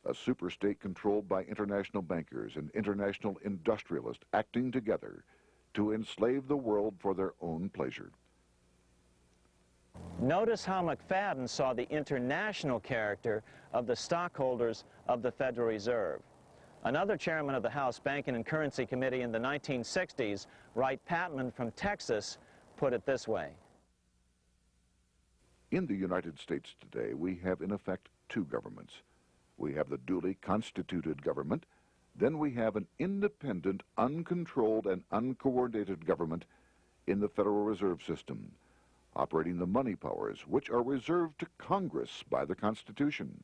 a superstate controlled by international bankers and international industrialists acting together to enslave the world for their own pleasure. Notice how McFadden saw the international character of the stockholders of the Federal Reserve. Another chairman of the House Banking and Currency Committee in the 1960s, Wright Patman from Texas, put it this way. In the United States today, we have in effect two governments. We have the duly constituted government, then we have an independent, uncontrolled, and uncoordinated government in the Federal Reserve System, operating the money powers which are reserved to Congress by the Constitution.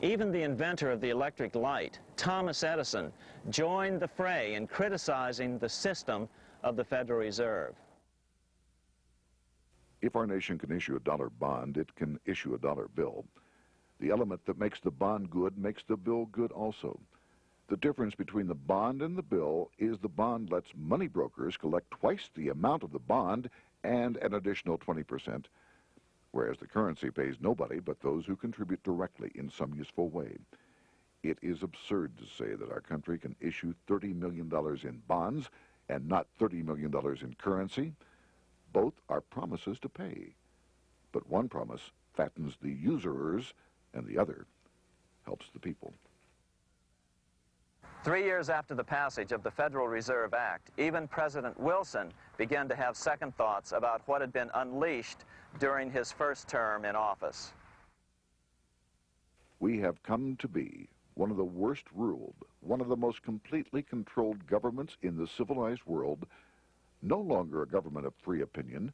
Even the inventor of the electric light, Thomas Edison, joined the fray in criticizing the system of the Federal Reserve. If our nation can issue a dollar bond, it can issue a dollar bill. The element that makes the bond good makes the bill good also. The difference between the bond and the bill is the bond lets money brokers collect twice the amount of the bond and an additional 20%, whereas the currency pays nobody but those who contribute directly in some useful way. It is absurd to say that our country can issue $30 million in bonds and not $30 million in currency. Both are promises to pay, but one promise fattens the usurers and the other helps the people. 3 years after the passage of the Federal Reserve Act, even President Wilson began to have second thoughts about what had been unleashed during his first term in office. We have come to be one of the worst ruled, one of the most completely controlled governments in the civilized world, no longer a government of free opinion,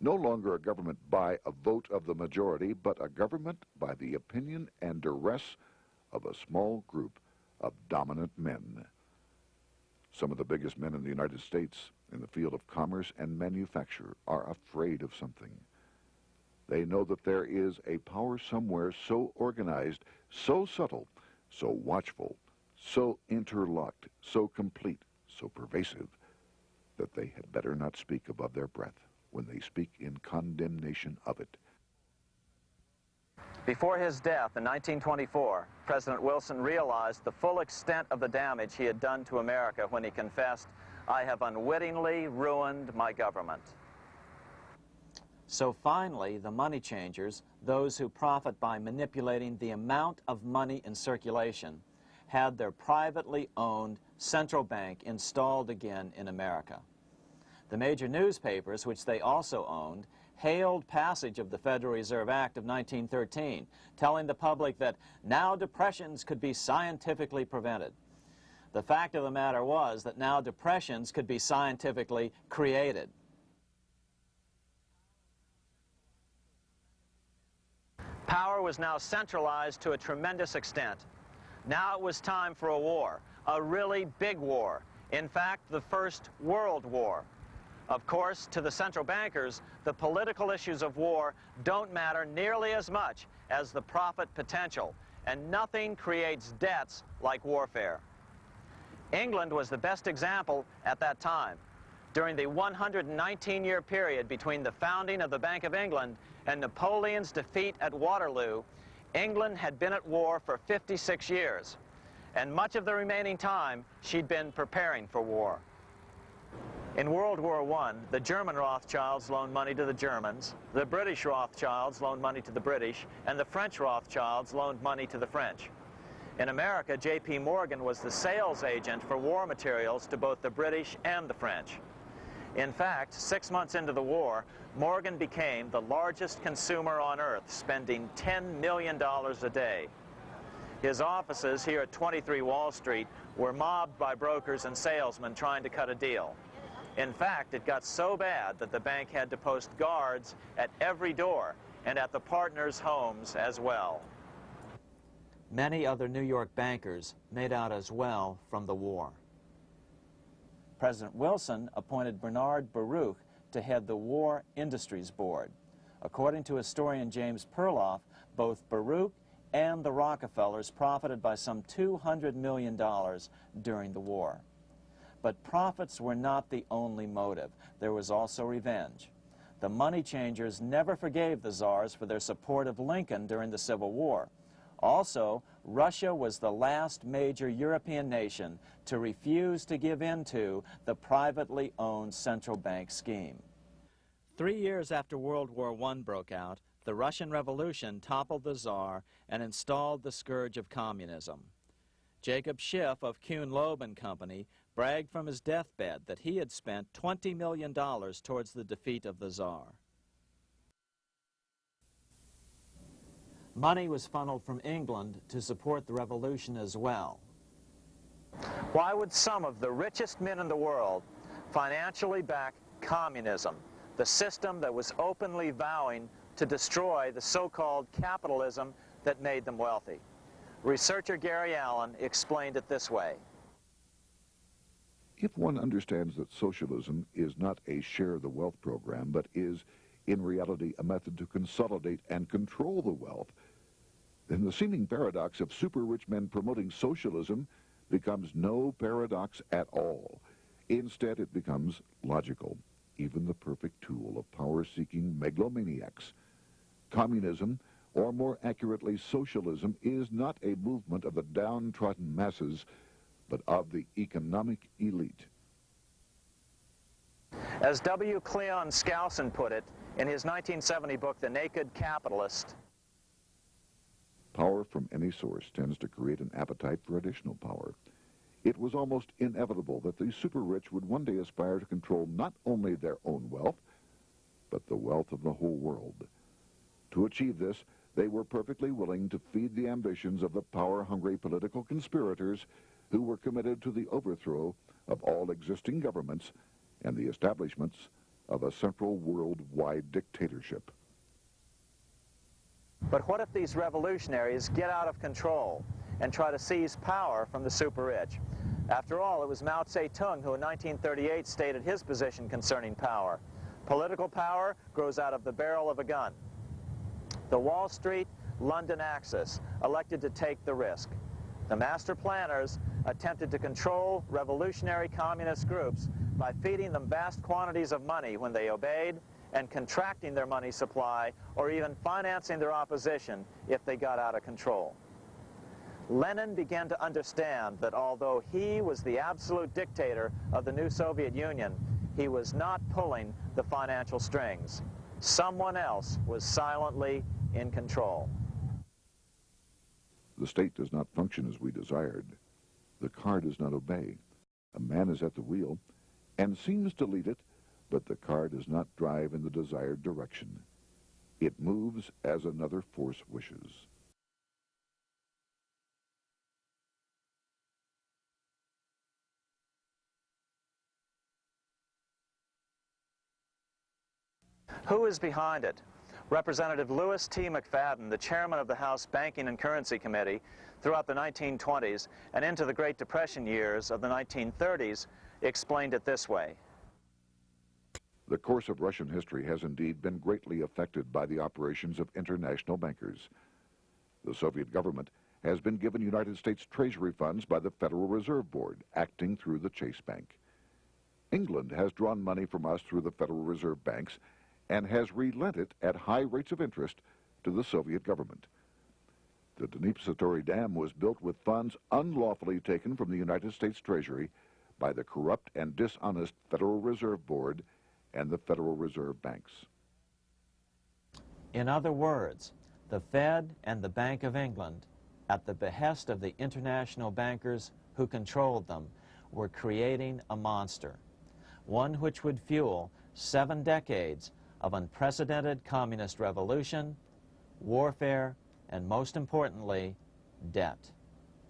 no longer a government by a vote of the majority, but a government by the opinion and duress of a small group of dominant men. Some of the biggest men in the United States in the field of commerce and manufacture are afraid of something. They know that there is a power somewhere so organized, so subtle, so watchful, so interlocked, so complete, so pervasive, that they had better not speak above their breath when they speak in condemnation of it. Before his death in 1924, President Wilson realized the full extent of the damage he had done to America when he confessed, "I have unwittingly ruined my government." So finally, the money changers, those who profit by manipulating the amount of money in circulation, had their privately owned central bank installed again in America. The major newspapers, which they also owned, hailed passage of the Federal Reserve Act of 1913, telling the public that now depressions could be scientifically prevented. The fact of the matter was that now depressions could be scientifically created. Power was now centralized to a tremendous extent. Now it was time for a war, a really big war. In fact, the First World War. Of course, to the central bankers, the political issues of war don't matter nearly as much as the profit potential, and nothing creates debts like warfare. England was the best example at that time. During the 119-year period between the founding of the Bank of England and Napoleon's defeat at Waterloo, England had been at war for 56 years, and much of the remaining time she'd been preparing for war. In World War I, the German Rothschilds loaned money to the Germans, the British Rothschilds loaned money to the British, and the French Rothschilds loaned money to the French. In America, J.P. Morgan was the sales agent for war materials to both the British and the French. In fact, 6 months into the war, Morgan became the largest consumer on earth, spending $10 million a day. His offices here at 23 Wall Street were mobbed by brokers and salesmen trying to cut a deal. In fact, it got so bad that the bank had to post guards at every door and at the partners' homes as well. Many other New York bankers made out as well from the war. President Wilson appointed Bernard Baruch to head the War Industries Board. According to historian James Perloff, both Baruch and the Rockefellers profited by some $200 million during the war. But profits were not the only motive. There was also revenge. The money changers never forgave the czars for their support of Lincoln during the Civil War. Also, Russia was the last major European nation to refuse to give in to the privately owned central bank scheme. 3 years after World War I broke out, the Russian Revolution toppled the Tsar and installed the scourge of communism. Jacob Schiff of Kuhn-Loeb and Company bragged from his deathbed that he had spent $20 million towards the defeat of the Tsar. Money was funneled from England to support the revolution as well. Why would some of the richest men in the world financially back communism, the system that was openly vowing to destroy the so-called capitalism that made them wealthy? Researcher Gary Allen explained it this way. If one understands that socialism is not a share the wealth program, but is, in reality, a method to consolidate and control the wealth, then the seeming paradox of super-rich men promoting socialism becomes no paradox at all. Instead, it becomes logical, even the perfect tool of power-seeking megalomaniacs. Communism, or more accurately socialism, is not a movement of the downtrodden masses, but of the economic elite. As W. Cleon Skousen put it in his 1970 book, The Naked Capitalist, power from any source tends to create an appetite for additional power. It was almost inevitable that the super-rich would one day aspire to control not only their own wealth, but the wealth of the whole world. To achieve this, they were perfectly willing to feed the ambitions of the power-hungry political conspirators who were committed to the overthrow of all existing governments and the establishments of a central worldwide dictatorship. but what if these revolutionaries get out of control and try to seize power from the super-rich? After all, it was Mao Zedong who in 1938 stated his position concerning power. Political power grows out of the barrel of a gun. The Wall Street, London axis elected to take the risk. The master planners attempted to control revolutionary communist groups by feeding them vast quantities of money when they obeyed and contracting their money supply or even financing their opposition if they got out of control. Lenin began to understand that although he was the absolute dictator of the new Soviet Union, he was not pulling the financial strings. Someone else was silently in control. The state does not function as we desired. The car does not obey. A man is at the wheel and seems to lead it, but the car does not drive in the desired direction. It moves as another force wishes. Who is behind it? Representative Louis T. McFadden, the chairman of the House Banking and Currency Committee throughout the 1920s and into the Great Depression years of the 1930s, explained it this way. The course of Russian history has indeed been greatly affected by the operations of international bankers. The Soviet government has been given United States Treasury funds by the Federal Reserve Board, acting through the Chase Bank. England has drawn money from us through the Federal Reserve banks and has relent it at high rates of interest to the Soviet government. The Dnipro Dam was built with funds unlawfully taken from the United States Treasury by the corrupt and dishonest Federal Reserve Board and the Federal Reserve banks. In other words, the Fed and the Bank of England, at the behest of the international bankers who controlled them, were creating a monster, one which would fuel 7 decades of unprecedented communist revolution, warfare, and most importantly, debt.